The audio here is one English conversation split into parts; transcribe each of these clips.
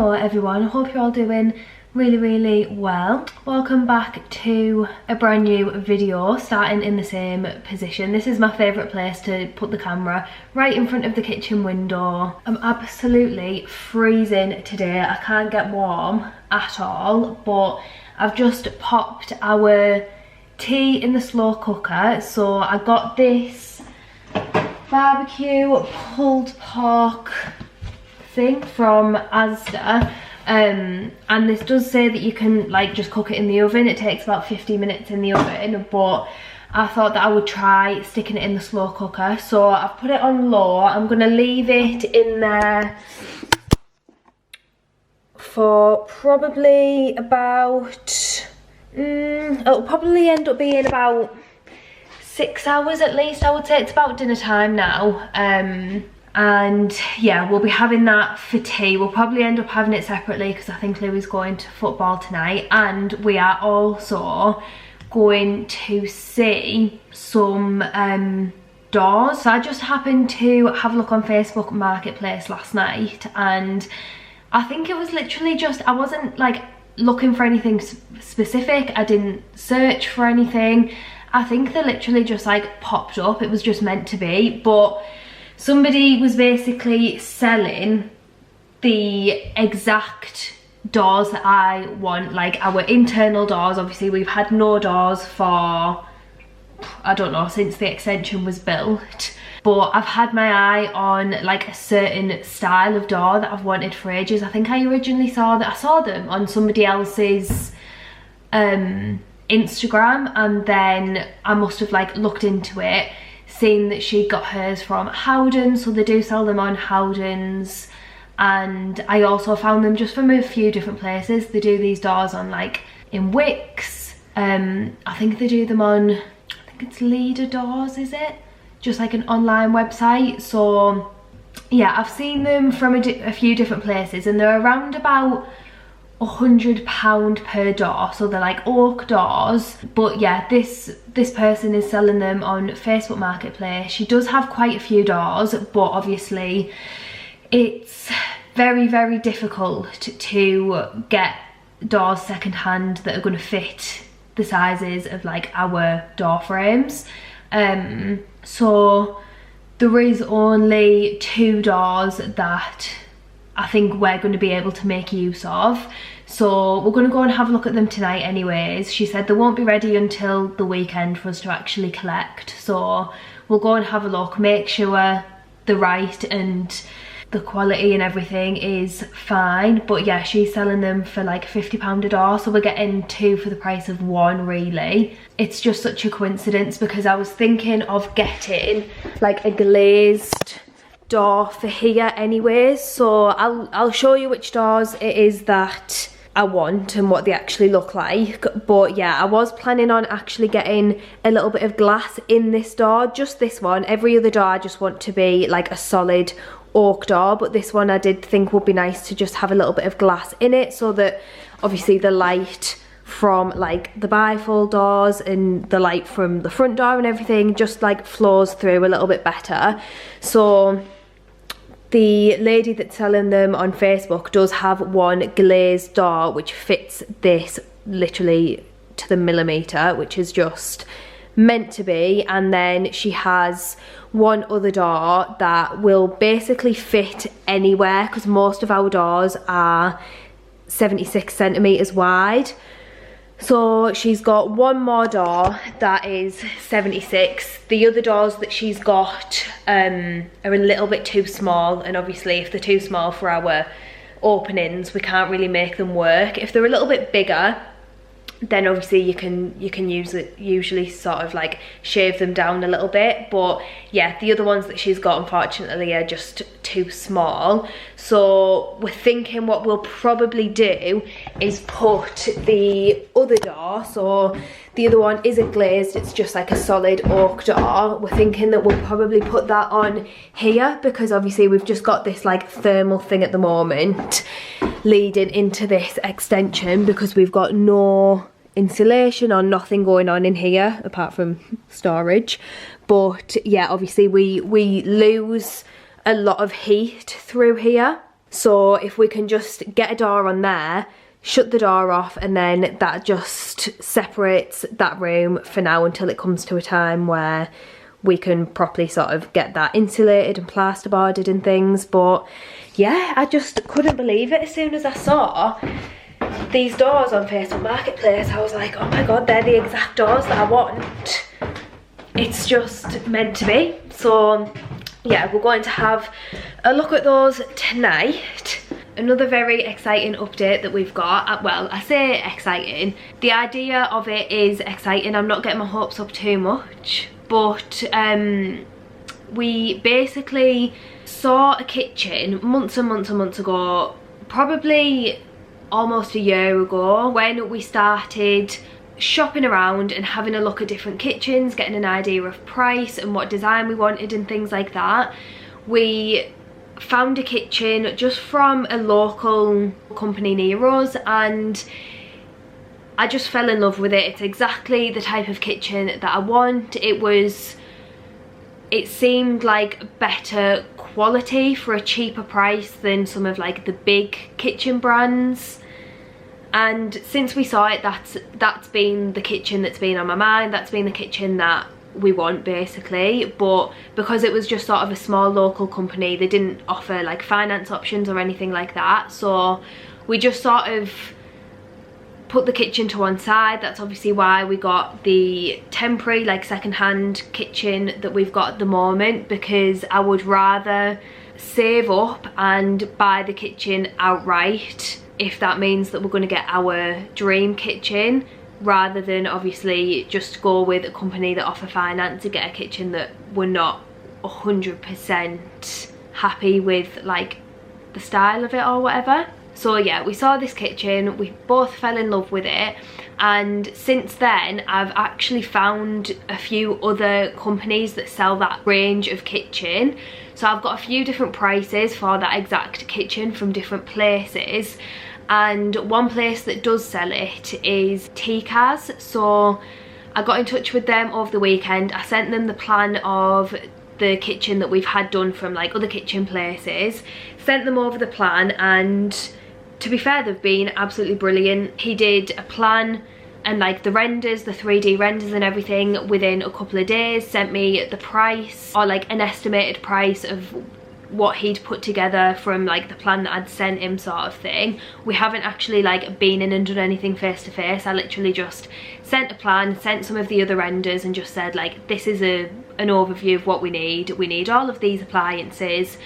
Hello everyone, hope you're all doing really well. Welcome back to a brand new video, starting in the same position. This is my favourite place to put the camera, right in front of the kitchen window. I'm absolutely freezing today. I can't get warm at all, but I've just popped our tea in the slow cooker. So I got this barbecue pulled pork thing from Asda, and this does say that you can like just cook it in the oven. It takes about 50 minutes in the oven, but I thought that I would try sticking it in the slow cooker. So I've put it on low. I'm gonna leave it in there for probably about it'll probably end up being about 6 hours at least. I would say it's about dinner time now. And yeah, we'll be having that for tea. We'll probably end up having it separately because I think Louie's going to football tonight, and we are also going to see some doors. So I just happened to have a look on Facebook Marketplace last night, and I think it was literally just, I wasn't like looking for anything specific. I didn't search for anything. I think they literally just like popped up. It was just meant to be. But somebody was basically selling the exact doors that I want, like our internal doors. Obviously we've had no doors for, I don't know, since the extension was built. But I've had my eye on like a certain style of door that I've wanted for ages. I think I originally saw them on somebody else's Instagram, and then I must have like looked into it, seen that she got hers from Howden, so they do sell them on Howden's. And I also found them just from a few different places. They do these doors on like in Wix, I think they do them on, I think it's Leader Doors, is it? Just like an online website. So yeah, I've seen them from a few different places, and they're around about £100 per door, so they're like oak doors. But yeah, this person is selling them on Facebook Marketplace. She does have quite a few doors, but obviously it's very difficult to get doors secondhand that are going to fit the sizes of like our door frames. So there is only 2 doors that I think we're going to be able to make use of. So we're going to go and have a look at them tonight anyways. She said they won't be ready until the weekend for us to actually collect. So we'll go and have a look, make sure they're right and the quality and everything is fine. But yeah, she's selling them for like £50 a door, so we're getting 2 for the price of 1 really. It's just such a coincidence because I was thinking of getting like a glazed door for here anyways. So I'll show you which doors it is that I want and what they actually look like. But yeah, I was planning on actually getting a little bit of glass in this door, just this one. Every other door I just want to be like a solid oak door, but this one I did think would be nice to just have a little bit of glass in it, so that obviously the light from like the bifold doors and the light from the front door and everything just like flows through a little bit better. So the lady that's selling them on Facebook does have one glazed door which fits this literally to the millimetre, which is just meant to be. And then she has one other door that will basically fit anywhere, because most of our doors are 76 centimetres wide. So she's got one more door that is 76. The other doors that she's got are a little bit too small, and obviously if they're too small for our openings we can't really make them work. If they're a little bit bigger, then obviously you can usually sort of like shave them down a little bit. But yeah, the other ones that she's got unfortunately are just too small. So we're thinking what we'll probably do is put the other door, so the other one isn't glazed, it's just like a solid oak door. We're thinking that we'll probably put that on here, because obviously we've just got this like thermal thing at the moment leading into this extension, because we've got no insulation or nothing going on in here apart from storage. But yeah, obviously we lose a lot of heat through here. So if we can just get a door on there, shut the door off, and then that just separates that room for now until it comes to a time where we can properly sort of get that insulated and plasterboarded and things. But yeah, I just couldn't believe it. As soon as I saw these doors on Facebook Marketplace, I was like, oh my god, they're the exact doors that I want. It's just meant to be. So yeah, we're going to have a look at those tonight. Another very exciting update that we've got, well, I say exciting, the idea of it is exciting. I'm not getting my hopes up too much, but we basically saw a kitchen months and months and months ago, probably almost a year ago, when we started shopping around and having a look at different kitchens, getting an idea of price and what design we wanted and things like that. We found a kitchen just from a local company near us, and I just fell in love with it. It's exactly the type of kitchen that I want. It seemed like better quality for a cheaper price than some of like the big kitchen brands. And since we saw it, that's been the kitchen that's been on my mind. That's been the kitchen that we want, basically. But because it was just sort of a small local company, they didn't offer like finance options or anything like that, so we just sort of put the kitchen to one side. That's obviously why we got the temporary, like second-hand kitchen that we've got at the moment, because I would rather save up and buy the kitchen outright if that means that we're going to get our dream kitchen, rather than obviously just go with a company that offer finance to get a kitchen that we're not 100% happy with, like the style of it or whatever. So yeah, we saw this kitchen, we both fell in love with it, and since then I've actually found a few other companies that sell that range of kitchen. So I've got a few different prices for that exact kitchen from different places, and one place that does sell it is TCAS. So I got in touch with them over the weekend. I sent them the plan of the kitchen that we've had done from like other kitchen places, sent them over the plan, and to be fair, they've been absolutely brilliant. He did a plan and like the renders, the 3D renders and everything within a couple of days, sent me the price, or like an estimated price of what he'd put together from like the plan that I'd sent him, sort of thing. We haven't actually like been in and done anything face to face. I literally just sent a plan, sent some of the other renders, and just said like, this is an overview of what we need. We need all of these appliances.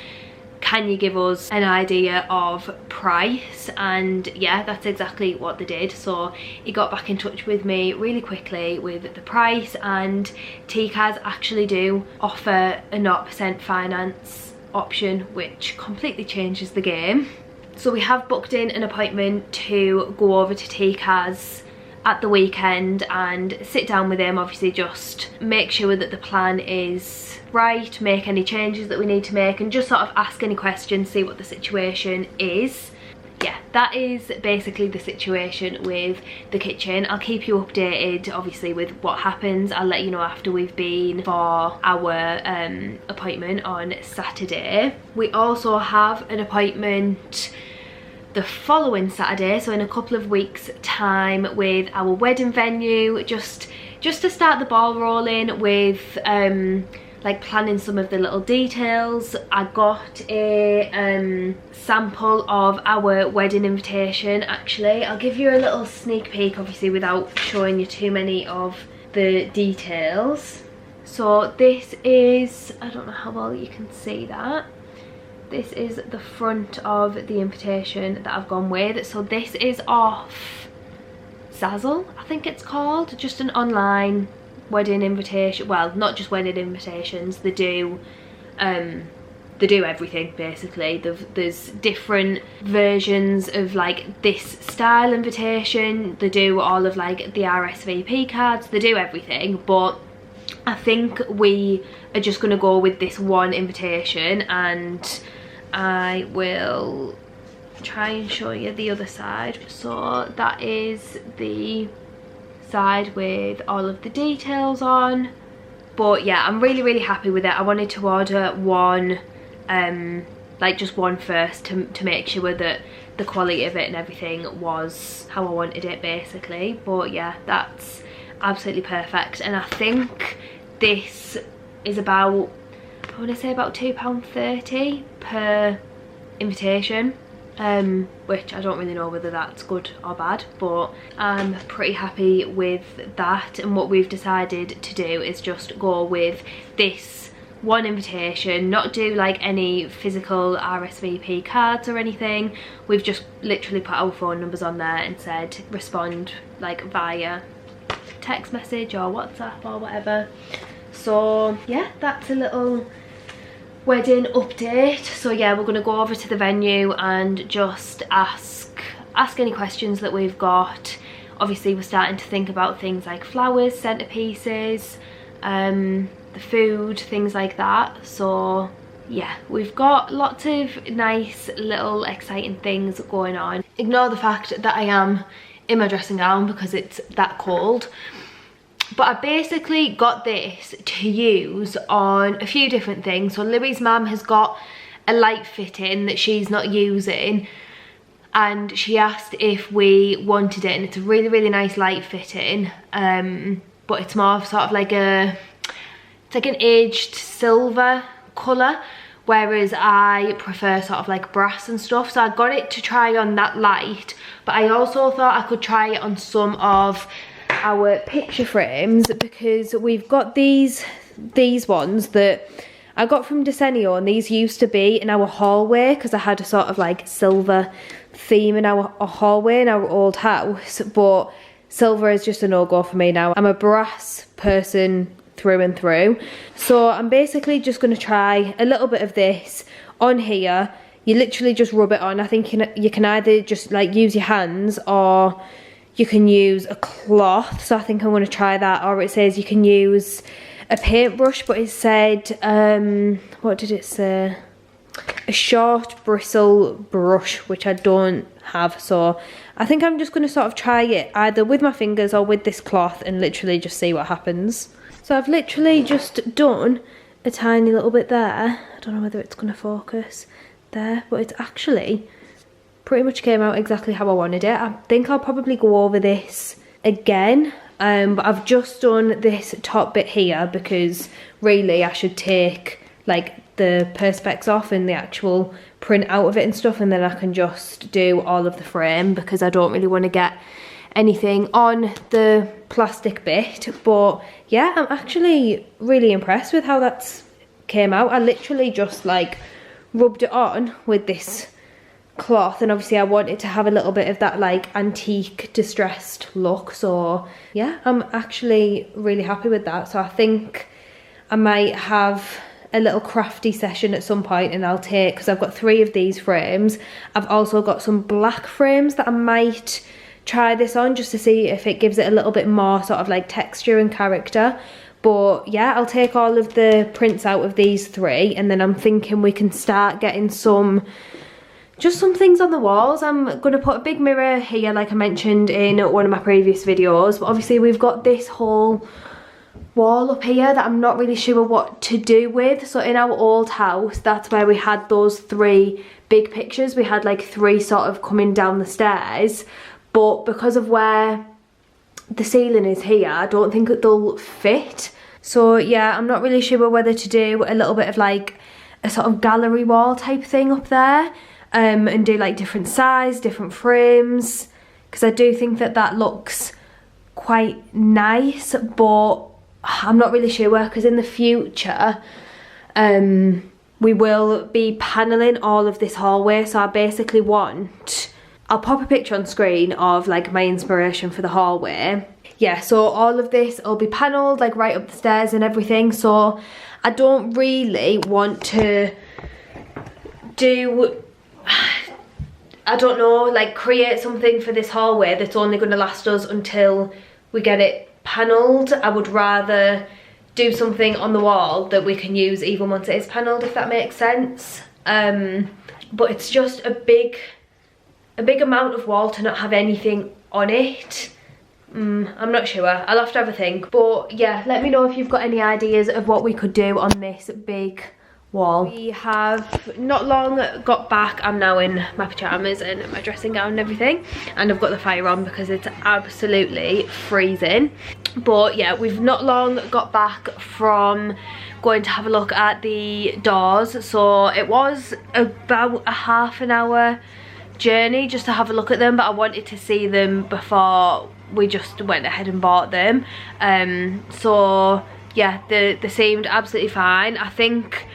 Can you give us an idea of price? And yeah, that's exactly what they did. So he got back in touch with me really quickly with the price, and TCAS actually do offer a 0% finance option, which completely changes the game. So we have booked in an appointment to go over to TCAS at the weekend and sit down with him, obviously just make sure that the plan is right, make any changes that we need to make, and just sort of ask any questions, see what the situation is. Yeah, that is basically the situation with the kitchen. I'll keep you updated obviously with what happens. I'll let you know after we've been for our appointment on Saturday. We also have an appointment the following Saturday, so in a couple of weeks time, with our wedding venue, just to start the ball rolling with like planning some of the little details. I got a sample of our wedding invitation. Actually, I'll give you a little sneak peek, obviously without showing you too many of the details. So this is, I don't know how well you can see that, this is the front of the invitation that I've gone with. So this is off Zazzle, I think it's called, just an online wedding invitation. Well, not just wedding invitations, they do everything basically. There's different versions of like this style invitation. They do all of like the RSVP cards, they do everything, but I think we are just going to go with this one invitation, and I will try and show you the other side. So that is the side with all of the details on. But yeah, I'm really happy with it. I wanted to order one like just one first to make sure that the quality of it and everything was how I wanted it basically. But yeah, that's absolutely perfect. And I think this is about, I want to say about £2.30 per invitation, which I don't really know whether that's good or bad, but I'm pretty happy with that. And what we've decided to do is just go with this one invitation, not do like any physical RSVP cards or anything. We've just literally put our phone numbers on there and said respond like via text message or WhatsApp or whatever. So yeah, that's a little wedding update. So yeah, we're gonna go over to the venue and just ask any questions that we've got. Obviously we're starting to think about things like flowers, centerpieces, the food, things like that. So yeah, we've got lots of nice little exciting things going on. Ignore the fact that I am in my dressing gown because it's that cold. But I basically got this to use on a few different things. So Louie's mum has got a light fitting that she's not using, and she asked if we wanted it, and it's a really, really nice light fitting, but it's more of sort of like it's like an aged silver colour, whereas I prefer sort of like brass and stuff. So I got it to try on that light, but I also thought I could try it on some of our picture frames, because we've got these ones that I got from Desenio, and these used to be in our hallway because I had a sort of like silver theme in our hallway in our old house, but silver is just a no-go for me now. I'm a brass person through and through. So I'm basically just going to try a little bit of this on here. You literally just rub it on. I think you can either just like use your hands, or you can use a cloth. So I think I'm going to try that. Or it says you can use a paintbrush, but it said, what did it say? A short bristle brush, which I don't have. So I think I'm just going to sort of try it either with my fingers or with this cloth and literally just see what happens. So I've literally just done a tiny little bit there. I don't know whether it's going to focus there, but it's actually pretty much came out exactly how I wanted it. I think I'll probably go over this again, but I've just done this top bit here because really I should take like the perspex off and the actual print out of it and stuff, and then I can just do all of the frame because I don't really want to get anything on the plastic bit. But yeah, I'm actually really impressed with how that's came out. I literally just like rubbed it on with this cloth, and obviously I wanted to have a little bit of that like antique distressed look. So yeah, I'm actually really happy with that. So I think I might have a little crafty session at some point, and I'll take, because I've got 3 of these frames, I've also got some black frames that I might try this on just to see if it gives it a little bit more sort of like texture and character. But yeah, I'll take all of the prints out of these 3, and then I'm thinking we can start getting just some things on the walls. I'm going to put a big mirror here like I mentioned in one of my previous videos, but obviously we've got this whole wall up here that I'm not really sure what to do with. So in our old house, that's where we had those 3 big pictures. We had like 3 sort of coming down the stairs, but because of where the ceiling is here, I don't think they'll fit. So yeah, I'm not really sure whether to do a little bit of like a sort of gallery wall type thing up there, and do like different size, different frames, because I do think that that looks quite nice. But I'm not really sure, because in the future we will be paneling all of this hallway. So I basically I'll pop a picture on screen of like my inspiration for the hallway. Yeah, so all of this will be panelled like right up the stairs and everything. So I don't really want to do, I don't know, like create something for this hallway that's only going to last us until we get it panelled. I would rather do something on the wall that we can use even once it is panelled, if that makes sense. But it's just a big amount of wall to not have anything on it. I'm not sure, I'll have a think. But yeah, let me know if you've got any ideas of what we could do on this big wall. We have not long got back. I'm now in my pyjamas and my dressing gown and everything, and I've got the fire on because it's absolutely freezing. But yeah, we've not long got back from going to have a look at the doors, so it was about a half an hour journey just to have a look at them, but I wanted to see them before we just went ahead and bought them. So yeah, they seemed absolutely fine. I think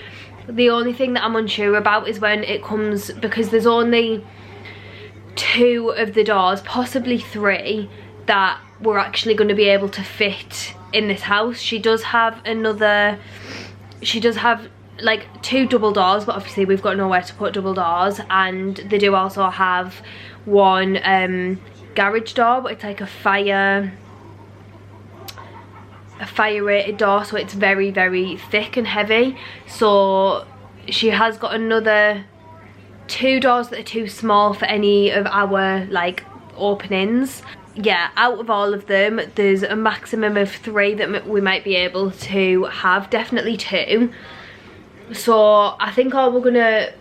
the only thing that I'm unsure about is when it comes, because there's only 2 of the doors, possibly 3, that we're actually going to be able to fit in this house. She does have like 2 double doors, but obviously we've got nowhere to put double doors, and they do also have one garage door, but it's like a fire rated door, so it's very, very thick and heavy. So she has got another 2 doors that are too small for any of our like openings. Yeah, out of all of them there's a maximum of 3 that we might be able to have, definitely 2. So I think all we're gonna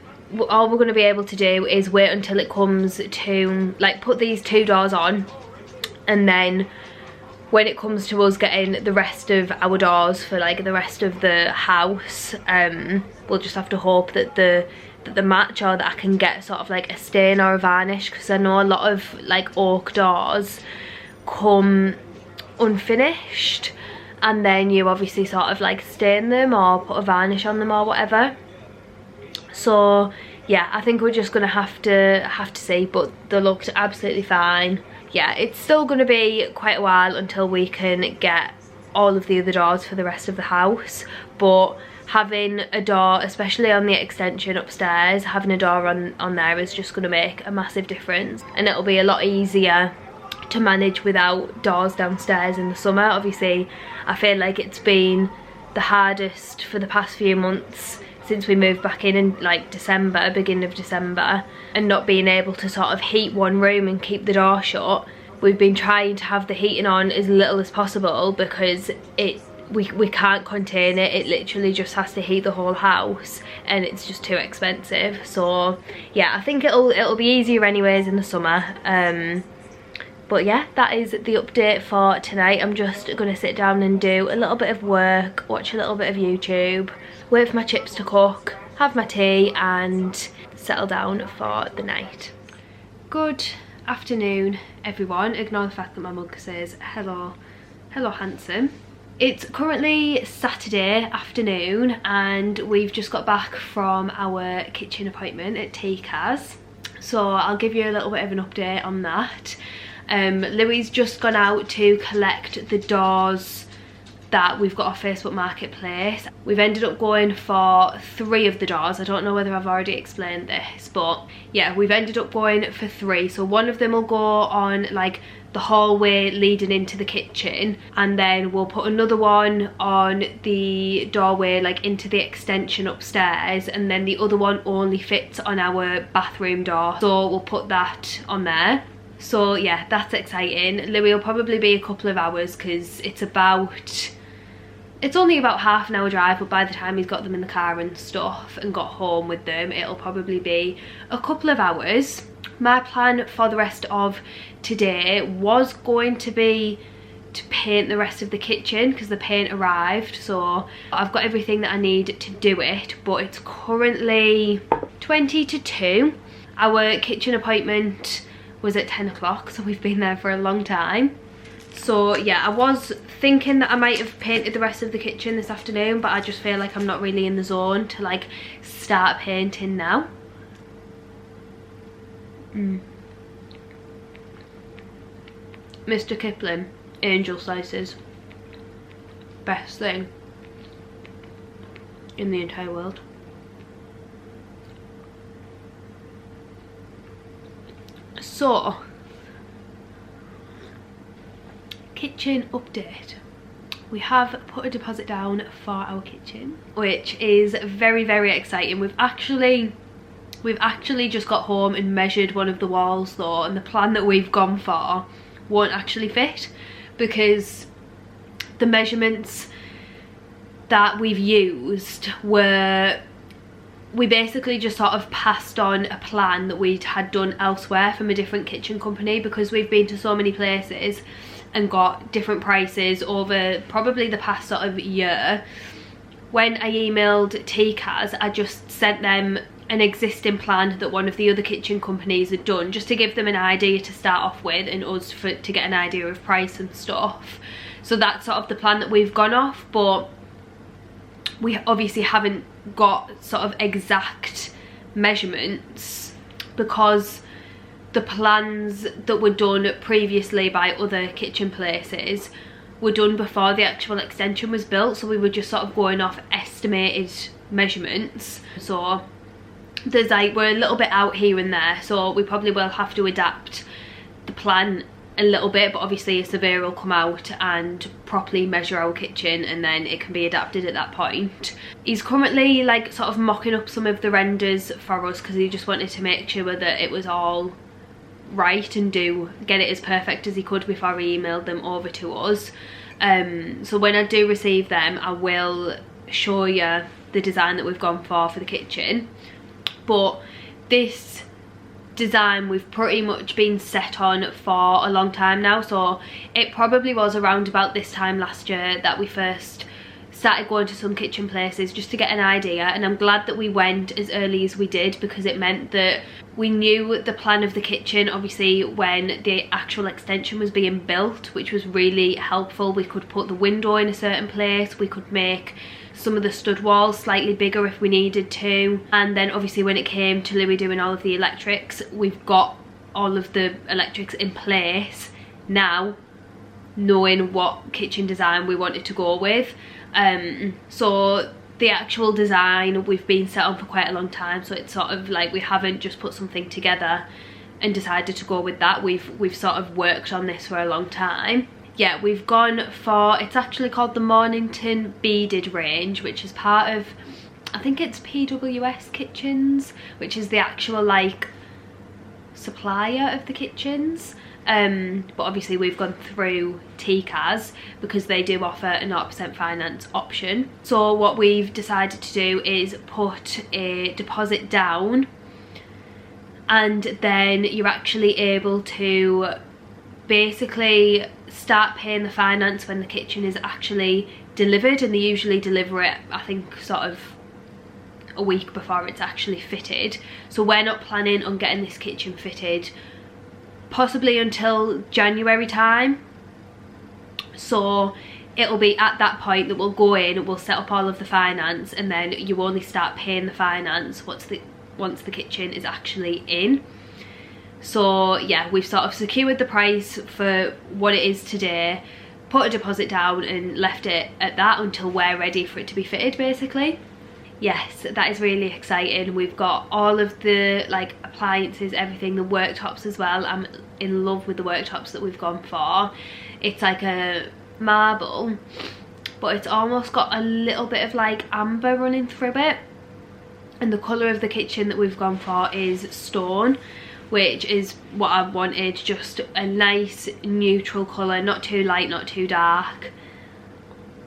be able to do is wait until it comes to like put these 2 doors on, and then when it comes to us getting the rest of our doors for like the rest of the house, we'll just have to hope that the match, or that I can get sort of like a stain or a varnish, because I know a lot of like oak doors come unfinished, and then you obviously sort of like stain them or put a varnish on them or whatever. So yeah, I think we're just gonna have to see, but they looked absolutely fine. Yeah, it's still gonna be quite a while until we can get all of the other doors for the rest of the house, but having a door, especially on the extension upstairs, having a door on there is just going to make a massive difference, and it'll be a lot easier to manage without doors downstairs in the summer. Obviously I feel like it's been the hardest for the past few months since we moved back in like December, beginning of December, and not being able to sort of heat one room and keep the door shut. We've been trying to have the heating on as little as possible because we can't contain it. It literally just has to heat the whole house, and it's just too expensive. So yeah, I think it'll be easier anyways in the summer. But yeah, that is the update for tonight. I'm just gonna sit down and do a little bit of work, watch a little bit of YouTube, wait for my chips to cook, have my tea, and settle down for the night. Good afternoon everyone. Ignore the fact that my mug says hello handsome. It's currently Saturday afternoon, and we've just got back from our kitchen appointment at TCAS, so I'll give you a little bit of an update on that. Louis just gone out to collect the doors that we've got off Facebook Marketplace. We've ended up going for 3 of the doors. I don't know whether I've already explained this, but yeah, we've ended up going for 3. So one of them will go on like the hallway leading into the kitchen, and then we'll put another one on the doorway like into the extension upstairs, and then the other one only fits on our bathroom door, so we'll put that on there. So yeah, that's exciting. Louis will probably be a couple of hours because it's only about half an hour drive, but by the time he's got them in the car and stuff and got home with them, it'll probably be a couple of hours. My plan for the rest of today was going to be to paint the rest of the kitchen because the paint arrived, so I've got everything that I need to do it, but it's currently 20 to 2. Our kitchen appointment was at 10 o'clock, so we've been there for a long time. So yeah, I was thinking that I might have painted the rest of the kitchen this afternoon, but I just feel like I'm not really in the zone to like start painting now. Mr. Kipling, angel slices, best thing in the entire world. So, kitchen update. We have put a deposit down for our kitchen, which is very, very exciting. We've actually just got home and measured one of the walls though, and the plan that we've gone for won't actually fit because the measurements that we've used were we basically just sort of passed on a plan that we'd had done elsewhere from a different kitchen company, because we've been to so many places and got different prices over probably the past sort of year. When I emailed TCAS, I just sent them an existing plan that one of the other kitchen companies had done, just to give them an idea to start off with, and us to get an idea of price and stuff. So that's sort of the plan that we've gone off, but we obviously haven't got sort of exact measurements, because the plans that were done previously by other kitchen places were done before the actual extension was built, so we were just sort of going off estimated measurements. So there's like, we're a little bit out here and there, so we probably will have to adapt the plan a little bit, but obviously a surveyor will come out and properly measure our kitchen, and then it can be adapted at that point. He's currently like sort of mocking up some of the renders for us, because he just wanted to make sure that it was all right and get it as perfect as he could before he emailed them over to us. So when I do receive them, I will show you the design that we've gone for the kitchen. But this design we've pretty much been set on for a long time now, so it probably was around about this time last year that we first started going to some kitchen places just to get an idea, and I'm glad that we went as early as we did, because it meant that we knew the plan of the kitchen obviously when the actual extension was being built, which was really helpful. We could put the window in a certain place, we could make some of the stud walls slightly bigger if we needed to, and then obviously when it came to Louis doing all of the electrics, we've got all of the electrics in place now, knowing what kitchen design we wanted to go with. So the actual design we've been set on for quite a long time, so it's sort of like we haven't just put something together and decided to go with that. We've sort of worked on this for a long time. Yeah, we've gone for, it's actually called the Mornington Beaded range, which is part of, I think it's PWS Kitchens, which is the actual like supplier of the kitchens. But obviously we've gone through TCAS because they do offer a 0% finance option. So what we've decided to do is put a deposit down, and then you're actually able to basically start paying the finance when the kitchen is actually delivered, and they usually deliver it, I think, sort of a week before it's actually fitted. So we're not planning on getting this kitchen fitted possibly until January time, so it'll be at that point that we'll go in, we'll set up all of the finance, and then you only start paying the finance once the kitchen is actually in. So yeah, we've sort of secured the price for what it is today, put a deposit down and left it at that until we're ready for it to be fitted, basically. Yes, that is really exciting. We've got all of the like appliances, everything, the worktops as well. I'm in love with the worktops that we've gone for. It's like a marble, but it's almost got a little bit of like amber running through it, and the colour of the kitchen that we've gone for is stone, which is what I wanted, just a nice neutral colour, not too light, not too dark.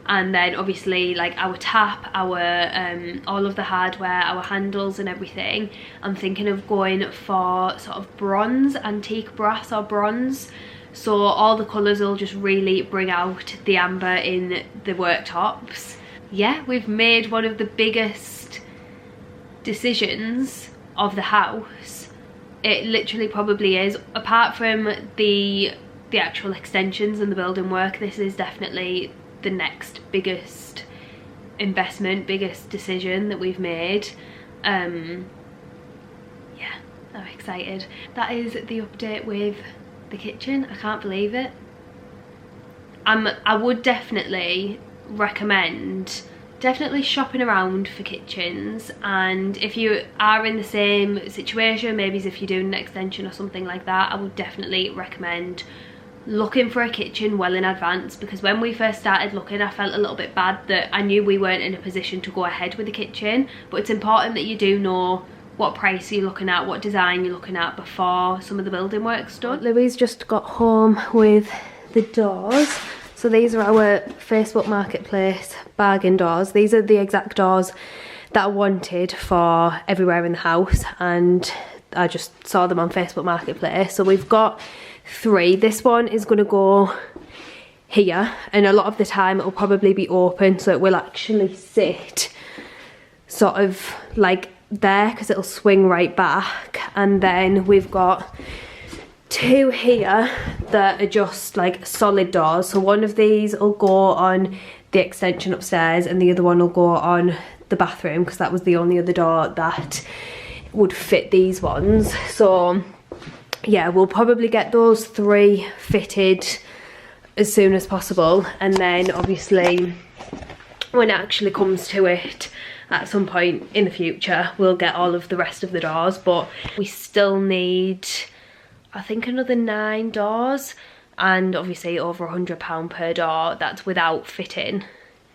And then obviously like our tap, our all of the hardware, our handles and everything, I'm thinking of going for sort of bronze, antique brass or bronze, so all the colours will just really bring out the amber in the worktops. Yeah, we've made one of the biggest decisions of the house. It literally probably is, apart from the actual extensions and the building work, this is definitely the next biggest investment, biggest decision that we've made. Yeah, I'm excited. That is the update with the kitchen. I can't believe it. I would definitely recommend shopping around for kitchens, and if you are in the same situation, maybe as if you're doing an extension or something like that, I would definitely recommend looking for a kitchen well in advance, because when we first started looking, I felt a little bit bad that I knew we weren't in a position to go ahead with the kitchen, but it's important that you do know what price you're looking at, what design you're looking at before some of the building work's done. Louise just got home with the doors. So these are our Facebook Marketplace bargain doors. These are the exact doors that I wanted for everywhere in the house, and I just saw them on Facebook Marketplace. So we've got 3. This one is going to go here, and a lot of the time it will probably be open, so it will actually sit sort of like there because it'll swing right back. And then we've got 2 here that are just like solid doors. So one of these will go on the extension upstairs and the other one will go on the bathroom, because that was the only other door that would fit these ones. So yeah, we'll probably get those 3 fitted as soon as possible, and then obviously when it actually comes to it at some point in the future, we'll get all of the rest of the doors. But we still need, I think, another 9 doors, and obviously over £100 per door. That's without fitting.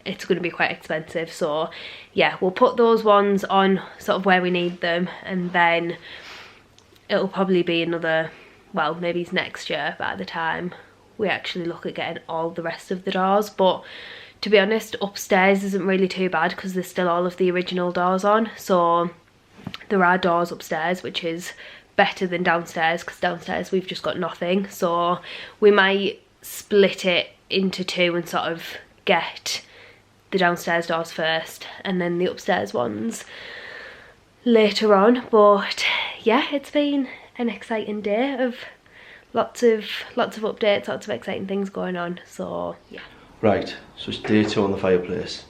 It's going to be quite expensive. So yeah, we'll put those ones on sort of where we need them, and then it'll probably be another, well, maybe it's next year by the time we actually look at getting all the rest of the doors. But to be honest, upstairs isn't really too bad because there's still all of the original doors on. So there are doors upstairs, which is better than downstairs, because downstairs we've just got nothing. So we might split it into 2 and sort of get the downstairs doors first and then the upstairs ones later on. But yeah, it's been an exciting day of lots of updates, lots of exciting things going on. So yeah. Right, so it's day 2 on the fireplace.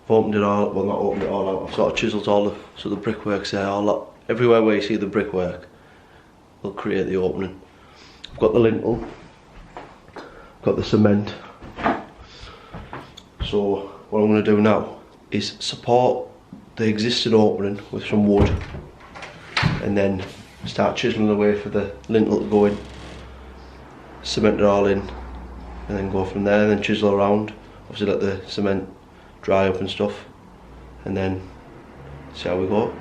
I've opened it all, well, not opened it all out, I've sort of chiselled all the, so the brickwork's there, all that, everywhere where you see the brickwork will create the opening. I've got the lintel, got the cement. So what I'm going to do now is support the existing opening with some wood, and then start chiselling away for the lintel to go in, cement it all in, and then go from there, and then chisel around, obviously let the cement dry up and stuff, and then see how we go.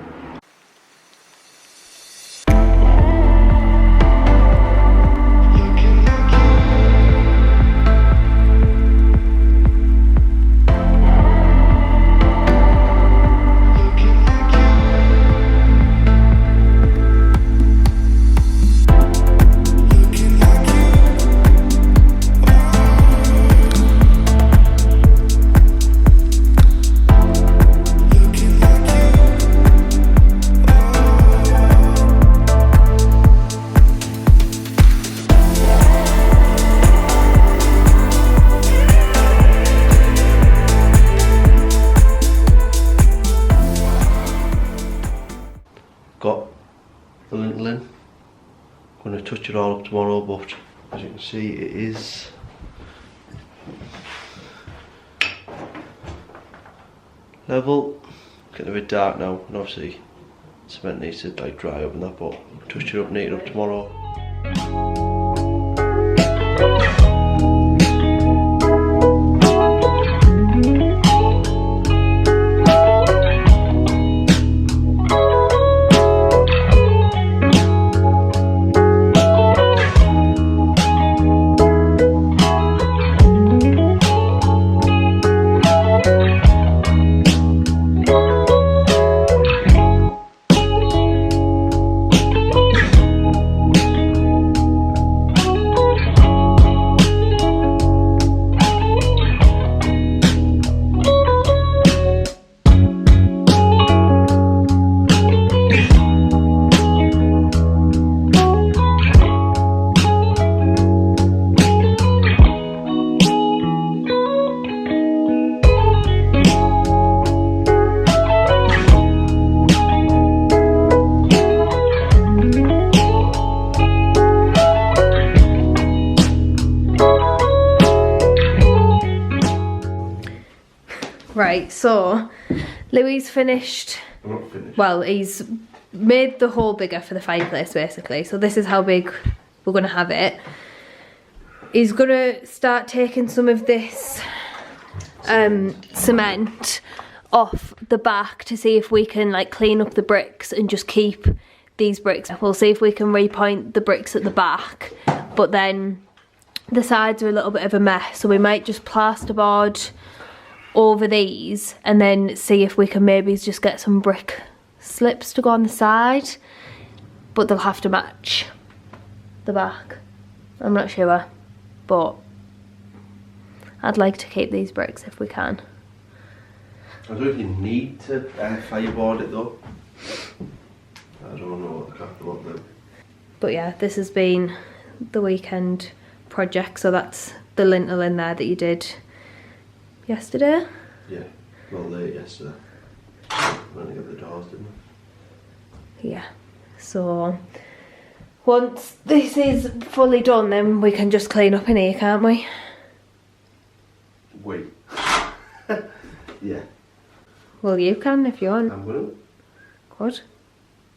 Got the lintel in. I'm going to touch it all up tomorrow, but as you can see it is level. Getting a bit dark now, and obviously cement needs to like dry up and that, but I'll touch it up, neat it up tomorrow. Right, so Louis finished, well, he's made the hole bigger for the fireplace basically. So this is how big we're going to have it. He's going to start taking some of this cement off the back to see if we can like clean up the bricks and just keep these bricks. We'll see if we can repoint the bricks at the back, but then the sides are a little bit of a mess, so we might just plasterboard over these, and then see if we can maybe just get some brick slips to go on the side, but they'll have to match the back. I'm not sure, but I'd like to keep these bricks if we can. I don't know if you need to fireboard it though. I don't know what the crack will do. But yeah, this has been the weekend project, so that's the lintel in there that you did yesterday. Yeah, well late yesterday. When I got the doors, didn't I? Yeah, so once this is fully done, then we can just clean up in here, can't we? Wait. Yeah. Well, you can if you want. I'm gonna. Good.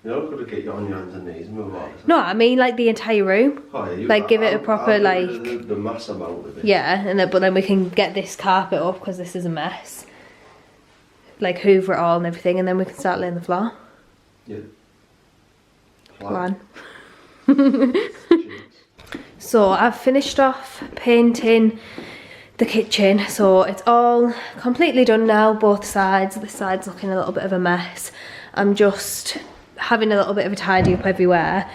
You're not gonna get you on your hands and knees and move on. No, I mean like the entire room. Oh, yeah, like give it a proper I'll like. the mass amount of it. Yeah, and then but then we can get this carpet up because this is a mess. Like hoover it all and everything, and then we can start laying the floor. Yeah. Plan. So I've finished off painting the kitchen, so it's all completely done now, both sides. This side's looking a little bit of a mess. I'm just having a little bit of a tidy up everywhere.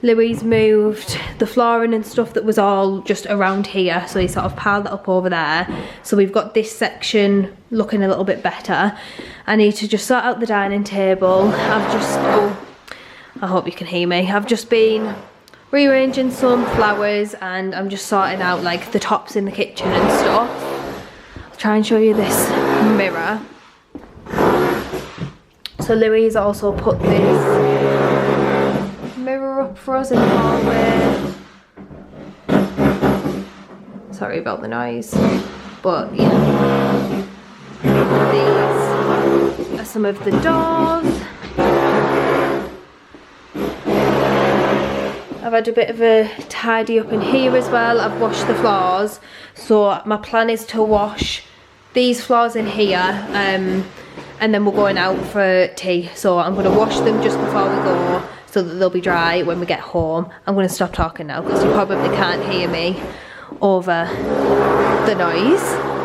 Louis moved the flooring and stuff that was all just around here, so he sort of piled it up over there. So we've got this section looking a little bit better. I need to just sort out the dining table. I've just, oh, I hope you can hear me. I've just been rearranging some flowers, and I'm just sorting out like the tops in the kitchen and stuff. I'll try and show you this mirror. So Louise also put this mirror up for us in the hallway. Sorry about the noise, but yeah. These are some of the doors. I've had a bit of a tidy up in here as well. I've washed the floors, so my plan is to wash these floors in here, and then we're going out for tea, so I'm going to wash them just before we go so that they'll be dry when we get home. I'm going to stop talking now because you probably can't hear me over the noise.